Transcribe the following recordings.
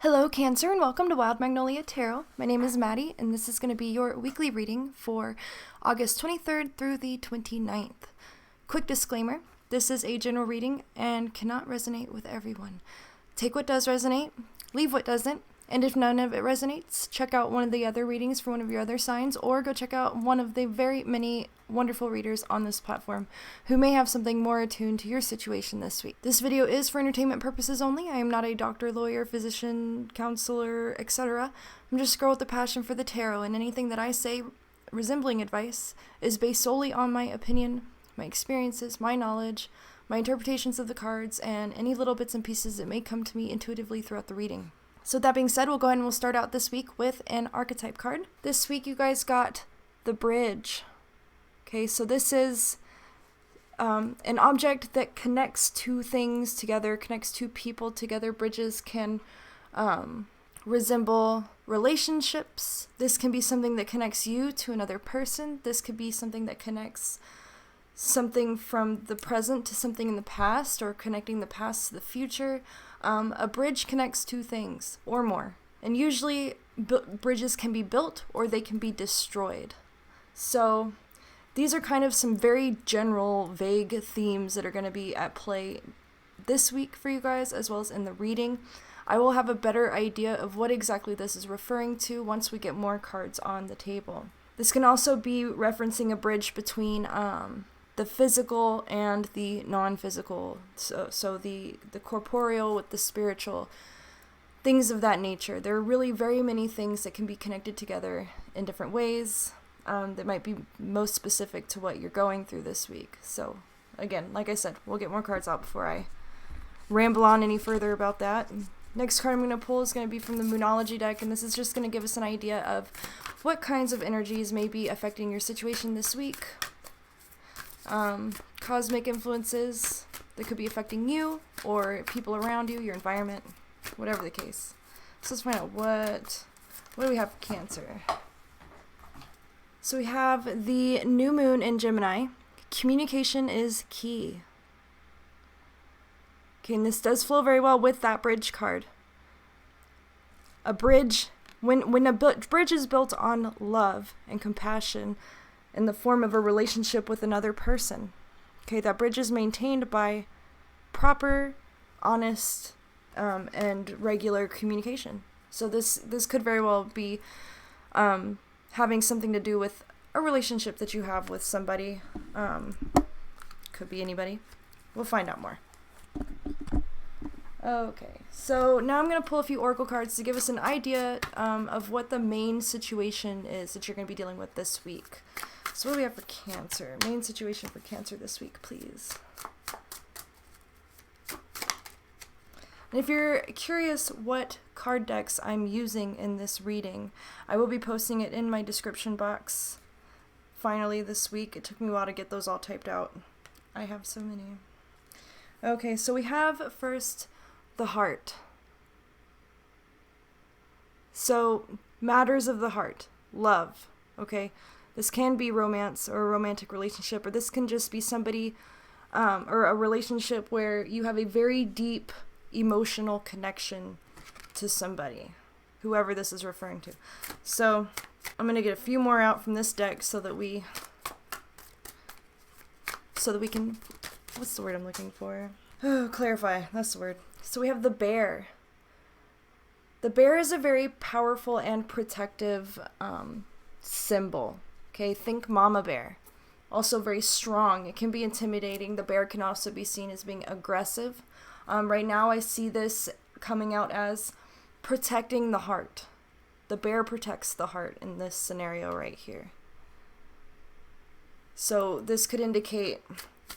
Hello, Cancer, and welcome to Wild Magnolia Tarot. My name is Maddie, and this is going to be your weekly reading for August 23rd through the 29th. Quick disclaimer, this is a general reading and cannot resonate with everyone. Take what does resonate, leave what doesn't, and if none of it resonates, check out one of the other readings for one of your other signs, or go check out one of the very many wonderful readers on this platform who may have something more attuned to your situation this week. This video is for entertainment purposes only. I am not a doctor, lawyer, physician, counselor, etc. I'm just a girl with a passion for the tarot, and anything that I say resembling advice is based solely on my opinion, my experiences, my knowledge, my interpretations of the cards, and any little bits and pieces that may come to me intuitively throughout the reading. So with that being said, we'll go ahead and we'll start out this week with an archetype card. This week you guys got the Bridge. Okay, so this is an object that connects two things together, connects two people together. Bridges can resemble relationships. This can be something that connects you to another person. This could be something that connects something from the present to something in the past, or connecting the past to the future. A bridge connects two things or more, and usually bridges can be built or they can be destroyed. So these are kind of some very general, vague themes that are going to be at play this week for you guys, as well as in the reading. I will have a better idea of what exactly this is referring to once we get more cards on the table. This can also be referencing a bridge between the physical and the non-physical, so the corporeal with the spiritual, things of that nature. There are really very many things that can be connected together in different ways that might be most specific to what you're going through this week. So again, like I said, we'll get more cards out before I ramble on any further about that. Next card I'm going to pull is going to be from the Moonology deck, and this is just going to give us an idea of what kinds of energies may be affecting your situation this week. Cosmic influences that could be affecting you or people around you, your environment, whatever the case. So let's find out what do we have for Cancer. So we have the new moon in Gemini. Communication is key. Okay, and this does flow very well with that bridge card. A bridge, when a bridge is built on love and compassion in the form of a relationship with another person, okay, that bridge is maintained by proper, honest, and regular communication. So this could very well be having something to do with a relationship that you have with somebody. Could be anybody. We'll find out more. Okay, so now I'm going to pull a few oracle cards to give us an idea of what the main situation is that you're going to be dealing with this week. So what do we have for Cancer? Main situation for Cancer this week, please. And if you're curious what card decks I'm using in this reading, I will be posting it in my description box finally this week. It took me a while to get those all typed out. I have so many. Okay, so we have first the heart. So matters of the heart, love, okay? This can be romance or a romantic relationship, or this can just be somebody or a relationship where you have a very deep emotional connection to somebody, whoever this is referring to. So I'm going to get a few more out from this deck so that we can, what's the word I'm looking for? Oh, clarify, that's the word. So we have the Bear. The bear is a very powerful and protective symbol. Okay, think mama bear. Also very strong. It can be intimidating. The bear can also be seen as being aggressive. Right now I see this coming out as protecting the heart. The bear protects the heart in this scenario right here. So this could indicate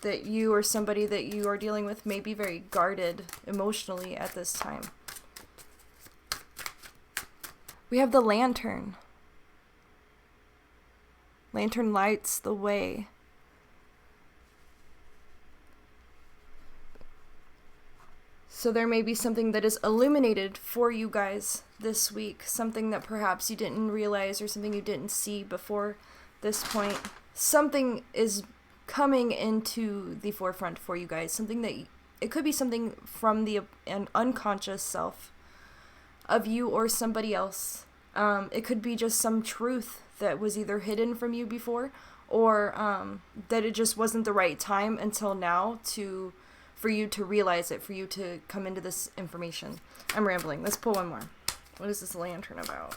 that you or somebody that you are dealing with may be very guarded emotionally at this time. We have the Lantern. Lantern lights the way. So there may be something that is illuminated for you guys this week, something that perhaps you didn't realize or something you didn't see before this point. Something is coming into the forefront for you guys, something that it could be something from an unconscious self of you or somebody else. It could be just some truth that was either hidden from you before, or that it just wasn't the right time until now for you to realize it, for you to come into this information. I'm rambling. Let's pull one more. What is this lantern about?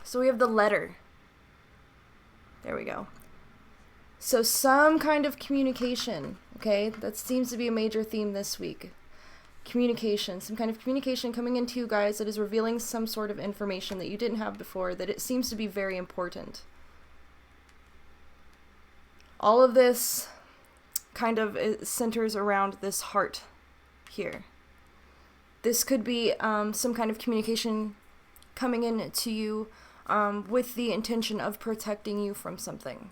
So we have the letter. There we go. So some kind of communication, okay? That seems to be a major theme this week. Communication. Some kind of communication coming into you guys that is revealing some sort of information that you didn't have before, that it seems to be very important. All of this kind of centers around this heart here. This could be some kind of communication coming in to you with the intention of protecting you from something,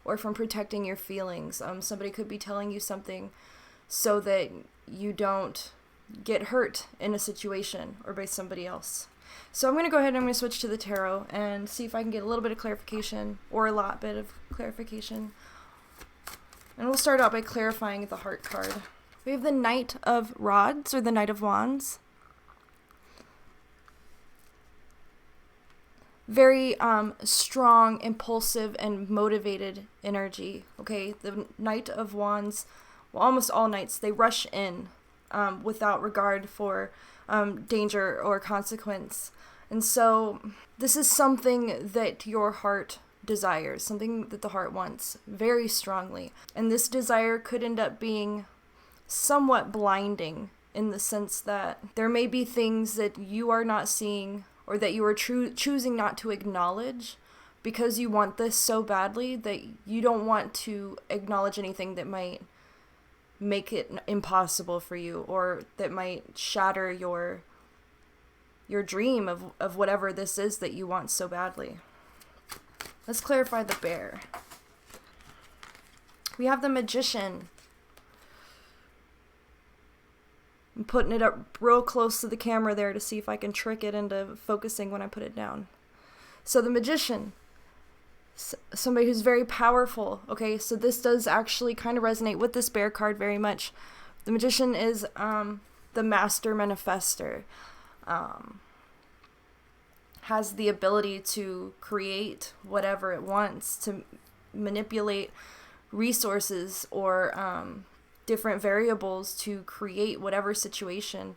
or from protecting your feelings. Somebody could be telling you something so that you don't get hurt in a situation or by somebody else. So I'm going to go ahead and I'm going to switch to the tarot and see if I can get a little bit of clarification, or a lot bit of clarification. And we'll start out by clarifying the heart card. We have the Knight of Rods, or the Knight of Wands. Very strong, impulsive, and motivated energy. Okay, the Knight of Wands, well, almost all knights, they rush in without regard for danger or consequence. And so this is something that your heart desires, something that the heart wants very strongly. And this desire could end up being somewhat blinding, in the sense that there may be things that you are not seeing, or that you are choosing not to acknowledge, because you want this so badly that you don't want to acknowledge anything that might make it impossible for you, or that might shatter your dream of whatever this is that you want so badly. Let's clarify the Bear. We have the Magician. I'm putting it up real close to the camera there to see if I can trick it into focusing when I put it down. So the Magician, somebody who's very powerful. Okay, so this does actually kind of resonate with this Bear card very much. The Magician is the master manifester. Has the ability to create whatever it wants, to manipulate resources or different variables to create whatever situation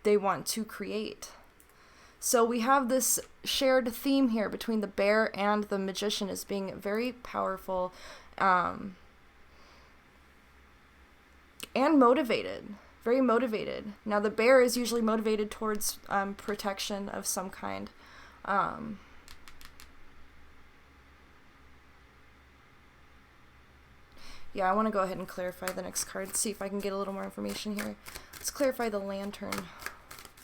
they want to create. So we have this shared theme here between the Bear and the Magician as being very powerful and motivated. Very motivated. Now the Bear is usually motivated towards protection of some kind. Yeah, I want to go ahead and clarify the next card, see if I can get a little more information here. Let's clarify the Lantern,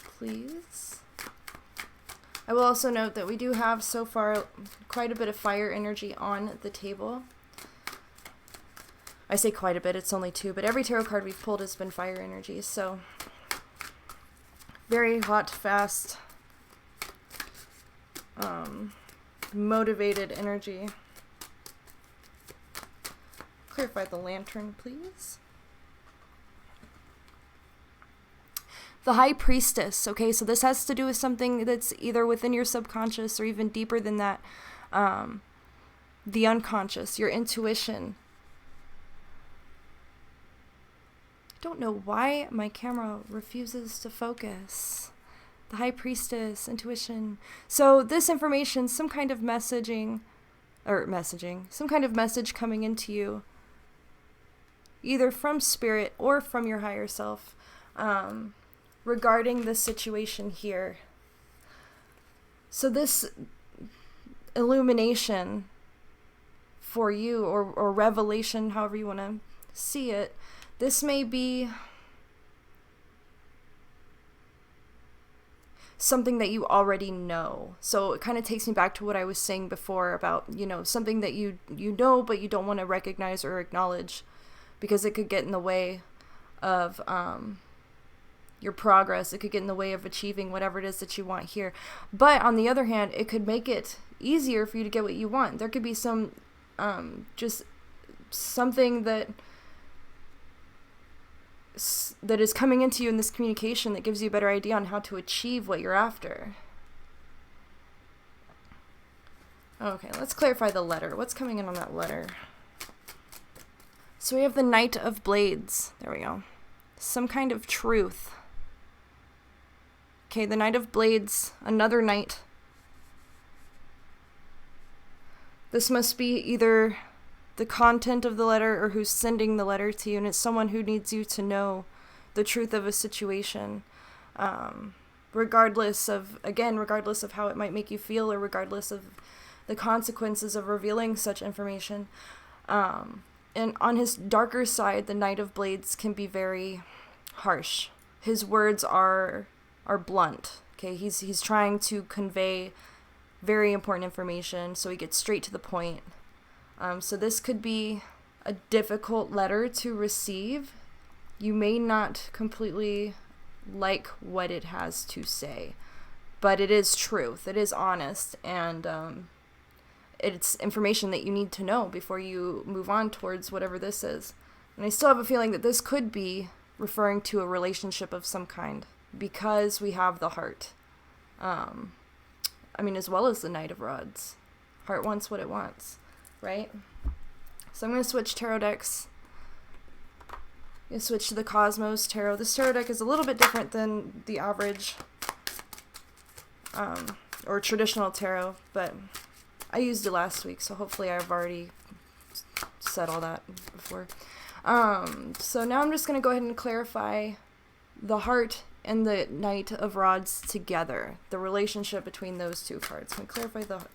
please. I will also note that we do have so far quite a bit of fire energy on the table. I say quite a bit, it's only 2, but every tarot card we've pulled has been fire energy, so very hot, fast, motivated energy. Clarify the Lantern, please. The High Priestess. Okay, so this has to do with something that's either within your subconscious or even deeper than that. The unconscious, your intuition. I don't know why my camera refuses to focus. The High Priestess, intuition. So this information, some kind of some kind of message coming into you, either from spirit or from your higher self, regarding this situation here. So this illumination for you, or revelation, however you want to see it, this may be something that you already know. So it kind of takes me back to what I was saying before about, something that you know but you don't want to recognize or acknowledge, because it could get in the way of your progress. It could get in the way of achieving whatever it is that you want here. But on the other hand, it could make it easier for you to get what you want. There could be some just something that that is coming into you in this communication that gives you a better idea on how to achieve what you're after. Okay, let's clarify the letter. What's coming in on that letter? So we have the Knight of Blades. There we go. Some kind of truth. Okay, the Knight of Blades, another knight. This must be either the content of the letter or who's sending the letter to you, and it's someone who needs you to know the truth of a situation. Regardless of how it might make you feel, or regardless of the consequences of revealing such information. And on his darker side, the Knight of Blades can be very harsh. His words are blunt. Okay, he's trying to convey very important information, so he gets straight to the point. So this could be a difficult letter to receive. You may not completely like what it has to say, but it is truth. It is honest, and it's information that you need to know before you move on towards whatever this is. And I still have a feeling that this could be referring to a relationship of some kind, because we have the heart. As well as the Knight of Rods. Heart wants what it wants, right? So I'm going to switch tarot decks. I'm going to switch to the Cosmos Tarot. This tarot deck is a little bit different than the average or traditional tarot, but I used it last week, so hopefully I've already said all that before. So now I'm just going to go ahead and clarify the heart and the Knight of Rods together, the relationship between those two cards. I'm going to clarify the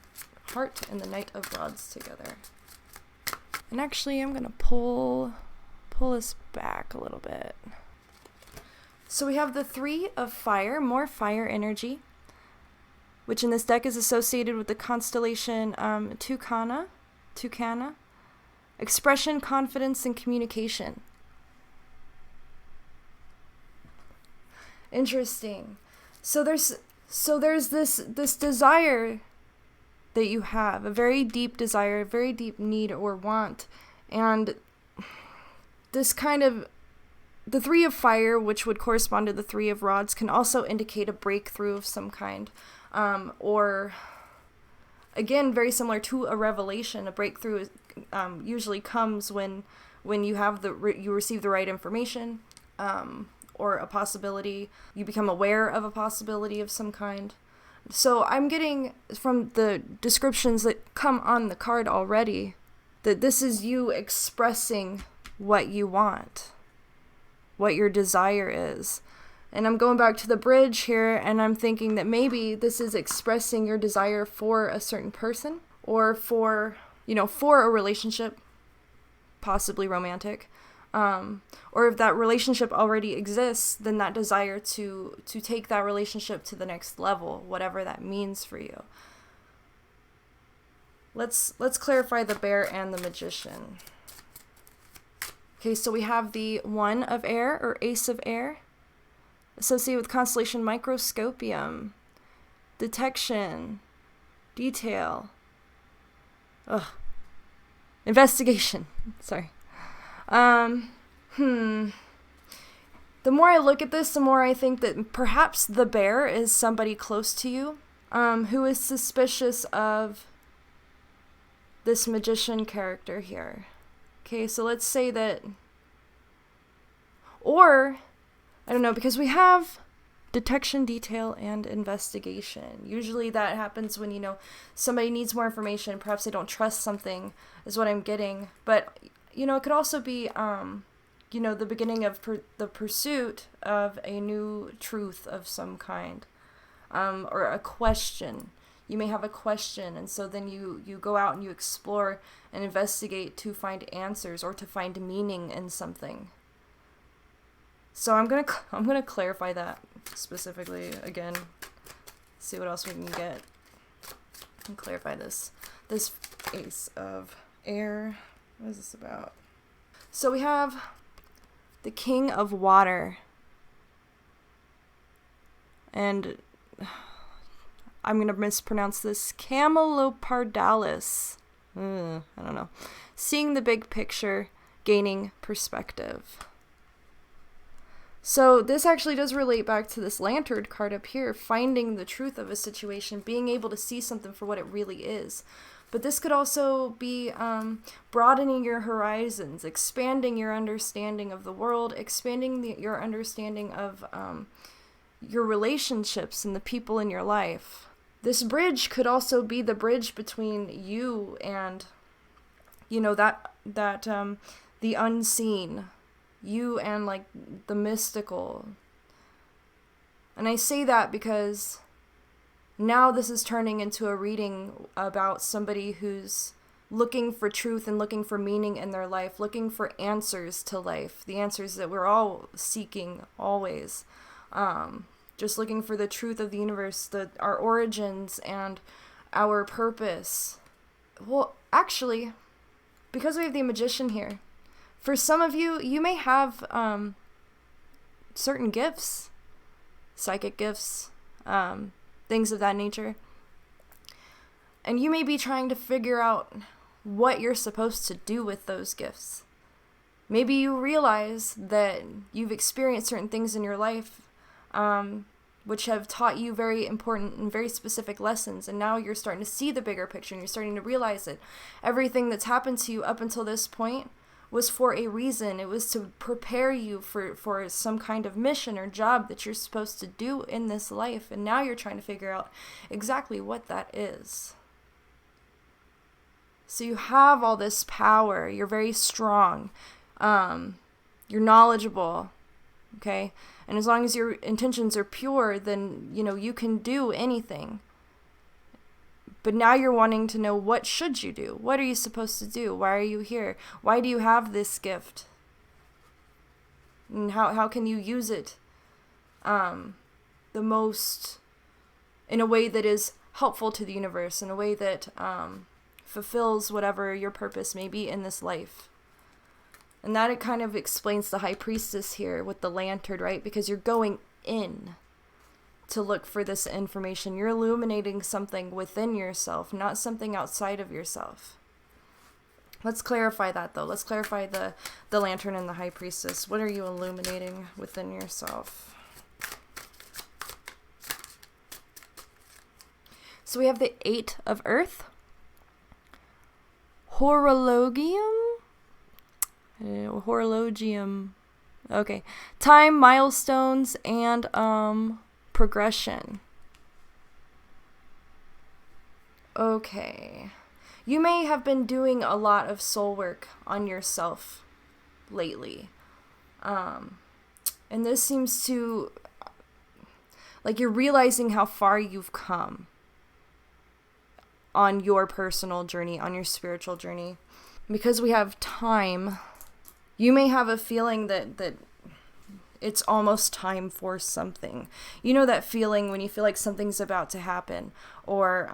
heart and the Knight of Rods together. And actually, I'm going to pull us back a little bit. So we have the Three of Fire, more fire energy, which in this deck is associated with the constellation Tucana. Expression, confidence, and communication. Interesting. So there's this desire that you have, a very deep desire, a very deep need or want, and this kind of, the Three of Fire, which would correspond to the Three of Rods, can also indicate a breakthrough of some kind, or again, very similar to a revelation. A breakthrough usually comes when you have you receive the right information, or a possibility, you become aware of a possibility of some kind. So I'm getting from the descriptions that come on the card already that this is you expressing what you want, what your desire is. And I'm going back to the bridge here, and I'm thinking that maybe this is expressing your desire for a certain person, or for a relationship, possibly romantic. Or if that relationship already exists, then that desire to take that relationship to the next level, whatever that means for you. Let's clarify the Bear and the Magician. Okay, so we have the One of Air, or Ace of Air, associated with constellation Microscopium. Detection, detail, investigation. Sorry. The more I look at this, the more I think that perhaps the Bear is somebody close to you, who is suspicious of this Magician character here. Okay, so let's say that, or, I don't know, because we have detection, detail, and investigation. Usually that happens when, somebody needs more information, perhaps they don't trust something, is what I'm getting, but it could also be, the beginning of the pursuit of a new truth of some kind, or a question. You may have a question, and so then you go out and you explore and investigate to find answers or to find meaning in something. So I'm gonna clarify that specifically again. See what else we can get and clarify this Ace of Air. What is this about? So we have the King of Water. And I'm going to mispronounce this. Camelopardalis. I don't know. Seeing the big picture, gaining perspective. So this actually does relate back to this Lantern card up here, finding the truth of a situation, being able to see something for what it really is. But this could also be broadening your horizons, expanding your understanding of the world, expanding your understanding of your relationships and the people in your life. This bridge could also be the bridge between you and, the unseen, you and like the mystical. And I say that because now this is turning into a reading about somebody who's looking for truth and looking for meaning in their life, looking for answers to life, the answers that we're all seeking always. Just looking for the truth of the universe, our origins and our purpose. Well, actually, because we have the Magician here, for some of you, you may have certain gifts, psychic gifts, things of that nature. And you may be trying to figure out what you're supposed to do with those gifts. Maybe you realize that you've experienced certain things in your life which have taught you very important and very specific lessons, and now you're starting to see the bigger picture, and you're starting to realize that everything that's happened to you up until this point was for a reason. It was to prepare you for some kind of mission or job that you're supposed to do in this life, and now you're trying to figure out exactly what that is. So you have all this power, you're very strong, you're knowledgeable, okay? And as long as your intentions are pure, then, you can do anything. But now you're wanting to know, what should you do? What are you supposed to do? Why are you here? Why do you have this gift? And how can you use it the most, in a way that is helpful to the universe, in a way that fulfills whatever your purpose may be in this life? And that it kind of explains the High Priestess here with the lantern, right? Because you're going in to look for this information. You're illuminating something within yourself, not something outside of yourself. Let's clarify that, though. Let's clarify the lantern and the High Priestess. What are you illuminating within yourself? So we have the 8 of Earth. Horologium. Okay. Time, milestones, and progression. Okay. You may have been doing a lot of soul work on yourself lately. And this seems to, like, you're realizing how far you've come on your personal journey, on your spiritual journey. Because we have time, you may have a feeling that it's almost time for something. You know that feeling when you feel like something's about to happen, or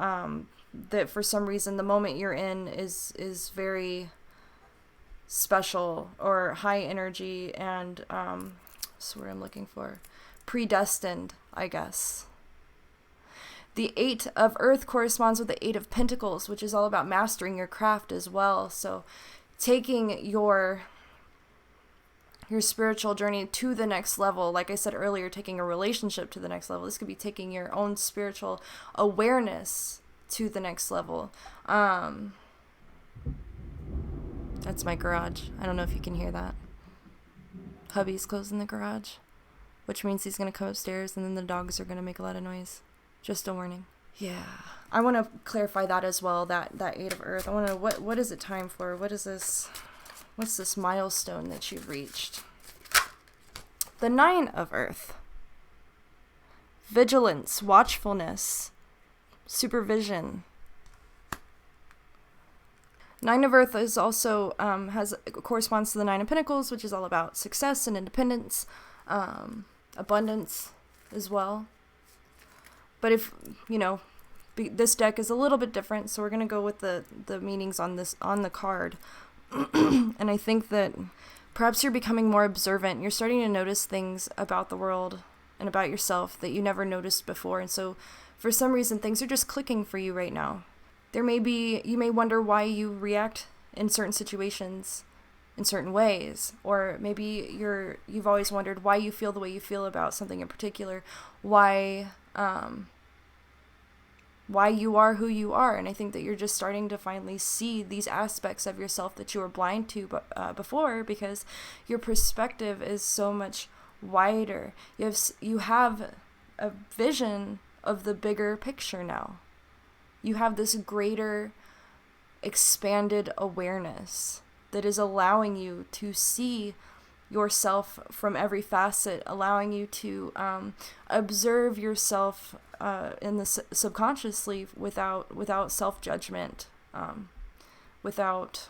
that for some reason the moment you're in is very special or high energy and that's what I'm looking for. Predestined, I guess. The 8 of Earth corresponds with the 8 of Pentacles, which is all about mastering your craft as well. So taking your spiritual journey to the next level. Like I said earlier, taking a relationship to the next level. This could be taking your own spiritual awareness to the next level. That's my garage. I don't know if you can hear that. Hubby's closing the garage, which means he's going to come upstairs and then the dogs are going to make a lot of noise. Just a warning. Yeah. I want to clarify that as well, that 8 of Earth. I want to know, what is it time for? What is this? What's this milestone that you've reached? The 9 of Earth. Vigilance, watchfulness, supervision. 9 of Earth is also corresponds to the 9 of Pentacles, which is all about success and independence, abundance as well. But if, this deck is a little bit different, so we're going to go with the meanings on the card. And I think that perhaps you're becoming more observant. You're starting to notice things about the world and about yourself that you never noticed before. And so for some reason, things are just clicking for you right now. You may wonder why you react in certain situations in certain ways, or maybe you've always wondered why you feel the way you feel about something in particular, why you are who you are. And I think that you're just starting to finally see these aspects of yourself that you were blind to before, because your perspective is so much wider. You have a vision of the bigger picture now. You have this greater expanded awareness that is allowing you to see yourself from every facet, allowing you to observe yourself in the subconsciously without self-judgment, without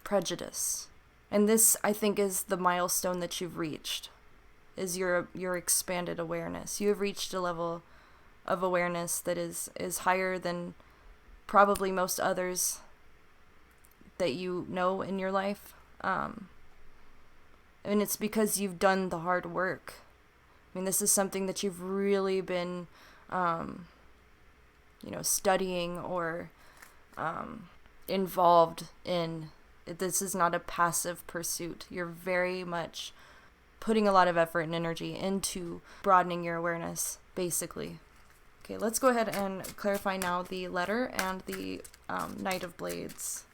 prejudice. And this, I think, is the milestone that you've reached, is your expanded awareness. You have reached a level of awareness that is higher than probably most others that you know in your life. And it's because you've done the hard work. I mean, this is something that you've really been, studying or involved in. This is not a passive pursuit. You're very much putting a lot of effort and energy into broadening your awareness, basically. Okay, let's go ahead and clarify now the letter and the Knight of Blades.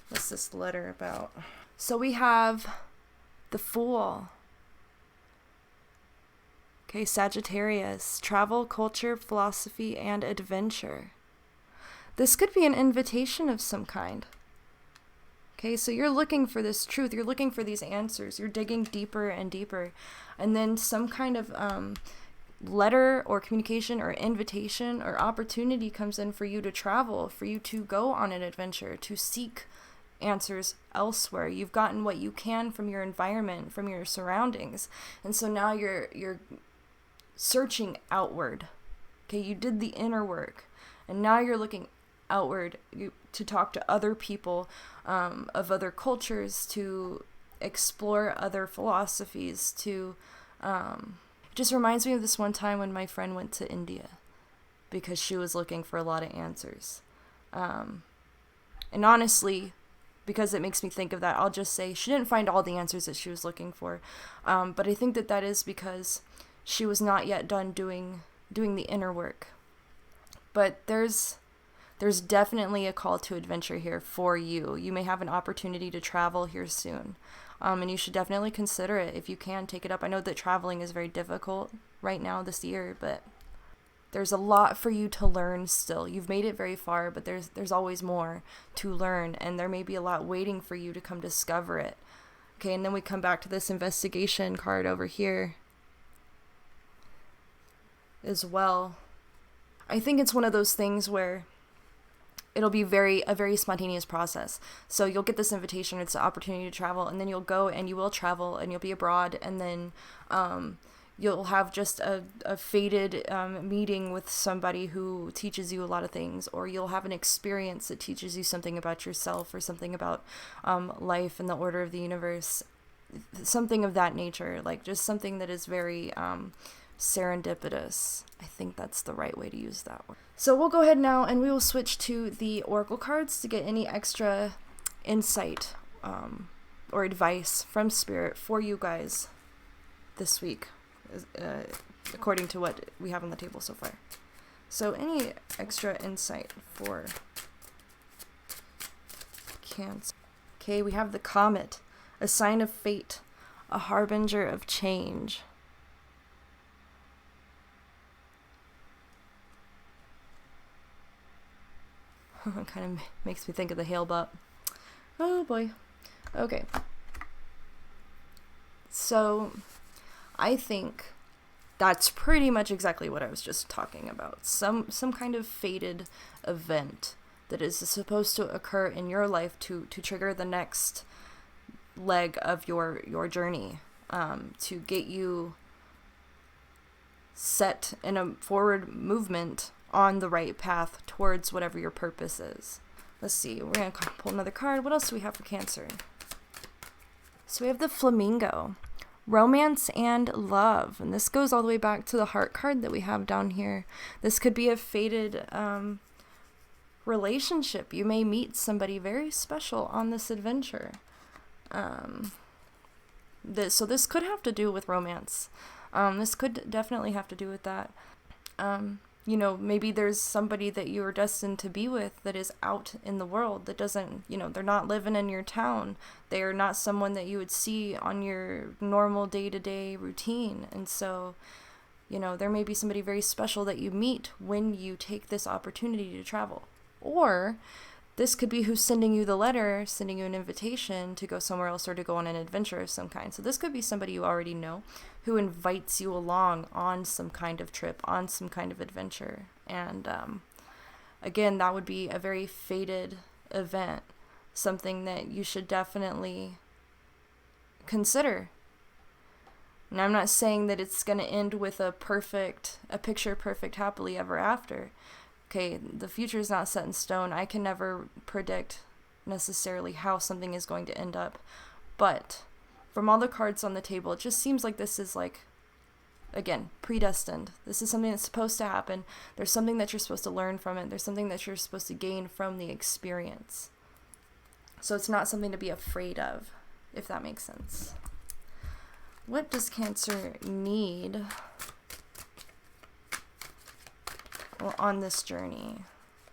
What's this letter about? So we have the Fool. Okay, Sagittarius, travel, culture, philosophy, and adventure. This could be an invitation of some kind. Okay, so you're looking for this truth. You're looking for these answers. You're digging deeper and deeper. And then some kind of letter or communication or invitation or opportunity comes in for you to travel, for you to go on an adventure, to seek answers elsewhere. You've gotten what you can from your environment, from your surroundings. And so now you're searching outward. Okay, you did the inner work. And now you're looking outward to talk to other people of other cultures, to explore other philosophies, to it just reminds me of this one time when my friend went to India because she was looking for a lot of answers. And honestly, because it makes me think of that, I'll just say she didn't find all the answers that she was looking for. But I think that is because she was not yet done doing the inner work. But there's definitely a call to adventure here for you. You may have an opportunity to travel here soon. And you should definitely consider it if you can take it up. I know that traveling is very difficult right now this year, but there's a lot for you to learn still. You've made it very far, but there's always more to learn, and there may be a lot waiting for you to come discover it. Okay, and then we come back to this investigation card over here as well. I think it's one of those things where it'll be a very spontaneous process. So you'll get this invitation, it's an opportunity to travel, and then you'll go and you will travel and you'll be abroad, and then you'll have just a fated meeting with somebody who teaches you a lot of things, or you'll have an experience that teaches you something about yourself or something about life and the order of the universe, something of that nature, like just something that is very serendipitous. I think that's the right way to use that word. So we'll go ahead now and we will switch to the oracle cards to get any extra insight or advice from Spirit for you guys this week, according to what we have on the table so far. So any extra insight for Cancer? Okay, we have the Comet, a sign of fate, a harbinger of change. It kind of makes me think of the Hale-Bopp. Oh boy. Okay. So I think that's pretty much exactly what I was just talking about. Some kind of fated event that is supposed to occur in your life to trigger the next leg of your journey, to get you set in a forward movement on the right path towards whatever your purpose is. Let's see, we're going to pull another card. What else do we have for Cancer? So we have the Flamingo, romance and love. And this goes all the way back to the heart card that we have down here. This could be a fated relationship. You may meet somebody very special on this adventure. So this could have to do with romance. This could definitely have to do with that. Maybe there's somebody that you are destined to be with that is out in the world, that doesn't, they're not living in your town. They are not someone that you would see on your normal day-to-day routine. And so, there may be somebody very special that you meet when you take this opportunity to travel. Or this could be who's sending you the letter, sending you an invitation to go somewhere else or to go on an adventure of some kind. So this could be somebody you already know who invites you along on some kind of trip, on some kind of adventure. And again, that would be a very fated event, something that you should definitely consider. And I'm not saying that it's going to end with a picture perfect happily ever after. Okay, the future is not set in stone. I can never predict necessarily how something is going to end up. But from all the cards on the table, it just seems like this is again, predestined. This is something that's supposed to happen. There's something that you're supposed to learn from it. There's something that you're supposed to gain from the experience. So it's not something to be afraid of, if that makes sense. What does Cancer need on this journey,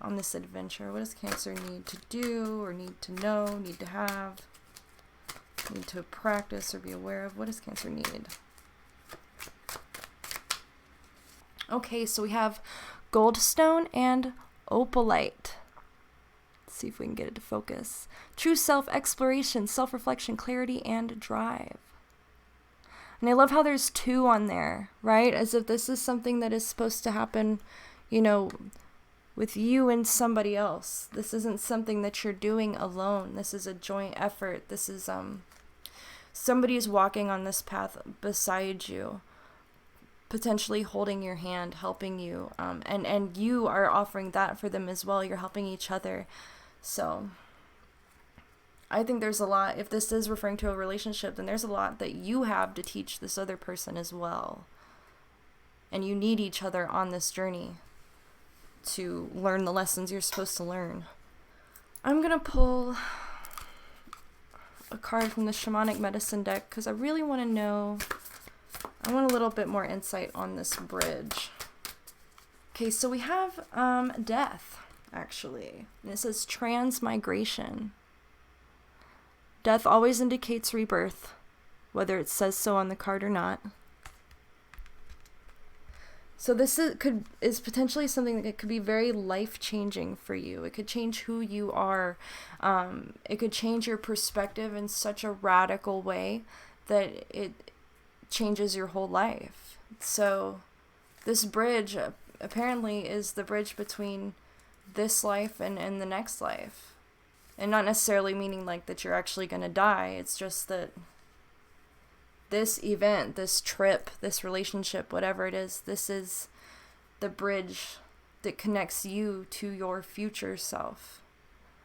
on this adventure? What does Cancer need to do, or need to know, need to have, need to practice or be aware of? What does Cancer need? Okay, so we have Goldstone and Opalite. Let's see if we can get it to focus. True self-exploration, self-reflection, clarity, and drive. And I love how there's 2 on there, right? As if this is something that is supposed to happen, with you and somebody else. This isn't something that you're doing alone. This is a joint effort. This is somebody's walking on this path beside you, potentially holding your hand, helping you, and you are offering that for them as well. You're helping each other. So I think there's a lot, if this is referring to a relationship, then there's a lot that you have to teach this other person as well. And you need each other on this journey to learn the lessons you're supposed to learn. I'm going to pull a card from the Shamanic Medicine deck because I really want to know, I want a little bit more insight on this bridge. Okay, so we have death, actually. And it says transmigration. Death always indicates rebirth, whether it says so on the card or not. So this is potentially something that could be very life-changing for you. It could change who you are. It could change your perspective in such a radical way that it changes your whole life. So this bridge apparently is the bridge between this life and the next life. And not necessarily meaning that you're actually going to die. It's just that this event, this trip, this relationship, whatever it is, this is the bridge that connects you to your future self,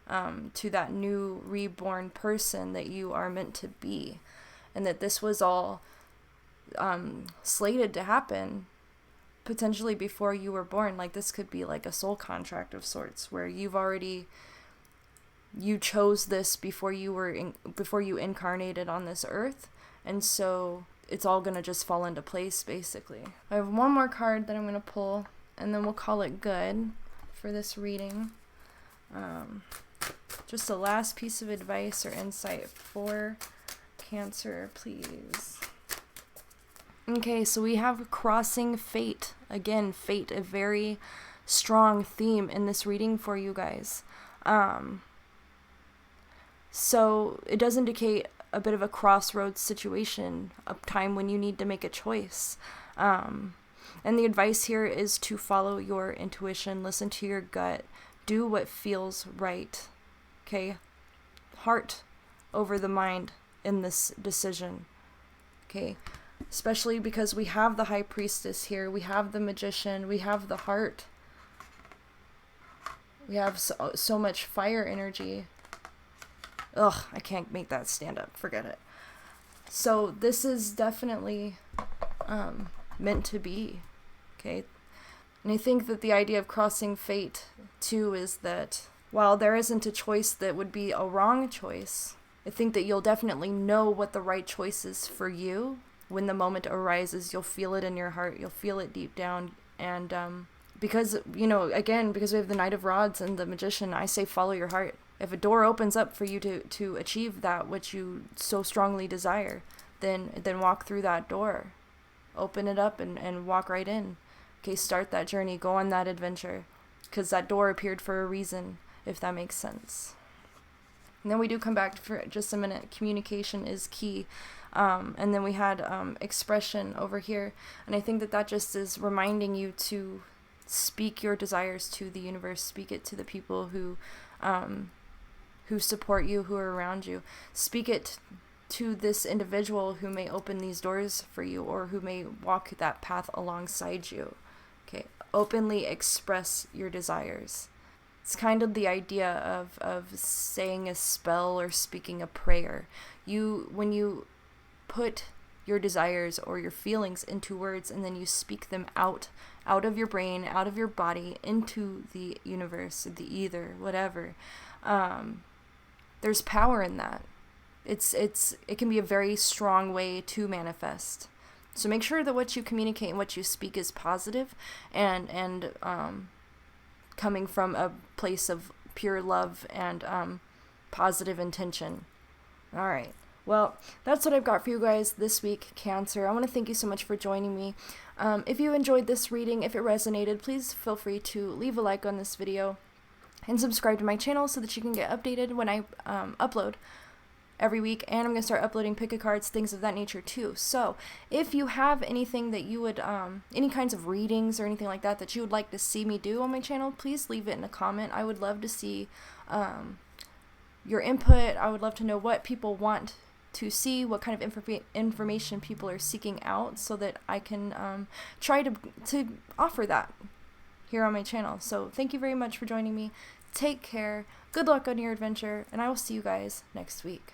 to that new reborn person that you are meant to be. And that this was all slated to happen potentially before you were born. This could be a soul contract of sorts, where you chose this before you incarnated on this earth. And so it's all going to just fall into place, basically. I have one more card that I'm going to pull, and then we'll call it good for this reading. Just a last piece of advice or insight for Cancer, please. Okay, so we have crossing fate. Again, fate, a very strong theme in this reading for you guys. So it does indicate a bit of a crossroads situation, a time when you need to make a choice. And the advice here is to follow your intuition, listen to your gut, do what feels right. Okay? Heart over the mind in this decision. Okay? Especially because we have the High Priestess here, we have the Magician, we have the Heart. We have so much fire energy. Ugh, I can't make that stand up. Forget it. So this is definitely meant to be. Okay? And I think that the idea of crossing fate, too, is that while there isn't a choice that would be a wrong choice, I think that you'll definitely know what the right choice is for you. When the moment arises, you'll feel it in your heart, you'll feel it deep down. And because, again, because we have the Knight of Rods and the Magician, I say follow your heart. If a door opens up for you to achieve that which you so strongly desire, then walk through that door. Open it up and walk right in. Okay, start that journey, go on that adventure, because that door appeared for a reason, if that makes sense. And then we do come back for just a minute. Communication is key. And then we had expression over here. And I think that just is reminding you to speak your desires to the universe. Speak it to the people who support you, who are around you. Speak it to this individual who may open these doors for you, or who may walk that path alongside you. Okay, openly express your desires. It's kind of the idea of saying a spell or speaking a prayer. When you put your desires or your feelings into words and then you speak them out of your brain, out of your body, into the universe, the ether, whatever, there's power in that. It can be a very strong way to manifest. So make sure that what you communicate and what you speak is positive and coming from a place of pure love and positive intention. All right. Well, that's what I've got for you guys this week, Cancer. I want to thank you so much for joining me. If you enjoyed this reading, if it resonated, please feel free to leave a like on this video and subscribe to my channel so that you can get updated when I upload every week. And I'm going to start uploading pick a cards, things of that nature too. So if you have anything that you would, any kinds of readings or anything like that you would like to see me do on my channel, please leave it in a comment. I would love to see your input. I would love to know what people want to see, what kind of information people are seeking out, so that I can try to offer that here on my channel. So thank you very much for joining me. Take care. Good luck on your adventure, and I will see you guys next week.